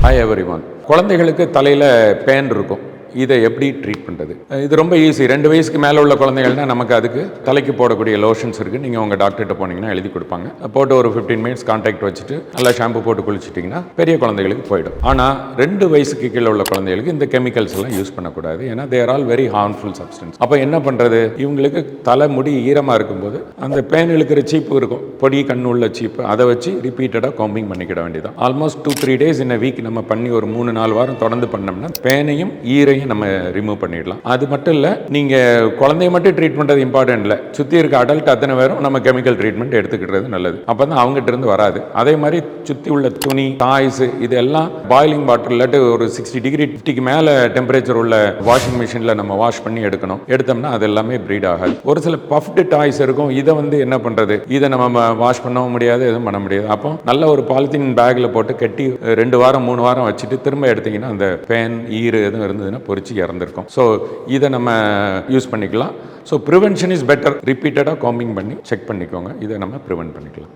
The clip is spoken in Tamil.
Hi everyone. குழந்தைகளுக்கு தலையில் பேன் இருக்கும். இதை எப்படி ட்ரீட் பண்ணுறது? இது ரொம்ப ஈஸி. 2 வயசுக்கு மேலே உள்ள குழந்தைகள்னா நமக்கு அதுக்கு தலைக்கு போடக்கூடிய லோஷன்ஸ் இருக்குது. நீங்கள் உங்கள் டாக்டர்கிட்ட போனீங்கன்னா எழுதி கொடுப்பாங்க. போட்டு ஒரு 15 மினிட்ஸ் கான்டாக்ட் வச்சுட்டு நல்லா ஷாம்பு போட்டு குளிச்சிட்டிங்கன்னா பெரிய குழந்தைகளுக்கு போயிடும். ஆனால் 2 வயசுக்கு கீழே உள்ள குழந்தைகளுக்கு இந்த கெமிக்கல்ஸ் எல்லாம் யூஸ் பண்ணக்கூடாது. ஏன்னா தேர் ஆல் வெரி ஹார்ம்ஃபுல் சப்ஸ்டன்ஸ். அப்போ என்ன பண்ணுறது? இவங்களுக்கு தலை முடி ஈரமாக இருக்கும்போது அந்த பேன் இழுக்கிற சீப்பு இருக்கும், பொடி கண்ணு உள்ள சீப்பு, அதை வச்சு ரிப்பீட்டடாக காம்பிங் பண்ணிக்கிட வேண்டியதான். ஆல்மோஸ்ட் 2-3 டேஸ் இன் வீக் நம்ம பண்ணி ஒரு 3-4 வாரம் தொடர்ந்து பண்ணோம்னா பேனையும் ஈரையும் நம்ம ரிமூவ் பண்ணிடலாம். அது மட்டும் இல்லை, நீங்கள் குழந்தைய மட்டும் ட்ரீட் பண்ணுறது இம்பார்ட்டன்ட் இல்லை, சுற்றி இருக்க அடல்ட் அத்தனை பேரும் நம்ம கெமிக்கல் ட்ரீட்மெண்ட் எடுத்துக்கிட்டது நல்லது. அப்போ தான் அவங்ககிட்ட இருந்து வராது. அதே மாதிரி சுற்றி உள்ள துணி, டாய்ஸ் இதெல்லாம் பாயிலிங் வாட்டர் இல்லாட்டி ஒரு 60 டிகிரி 50க்கு மேலே டெம்பரேச்சர் உள்ள வாஷிங் மிஷினில் நம்ம வாஷ் பண்ணி எடுக்கணும். எடுத்தோம்னா அது எல்லாமே ப்ரீட் ஆகாது. ஒரு சில பஃப்டு டாய்ஸ் இருக்கும், இதை என்ன பண்ணுறது? இதை நம்ம வாஷ் பண்ணவும் முடியாது, எதுவும் பண்ண முடியாது. அப்போ நல்ல ஒரு பாலித்தீன் பேக்கில் போட்டு கட்டி 2 வாரம் 3 வாரம் வச்சுட்டு திரும்ப எடுத்தீங்கன்னா அந்த பேன் ஈரு எதுவும் இருந்ததுன்னா பொறிச்சு இறந்துருக்கும். ஸோ இதை நம்ம யூஸ் பண்ணிக்கலாம். So prevention is better. ரிப்பீட்டடாக காம்பிங் பண்ணி செக் பண்ணிக்கோங்க. இதை நம்ம ப்ரிவென்ட் பண்ணிக்கலாம்.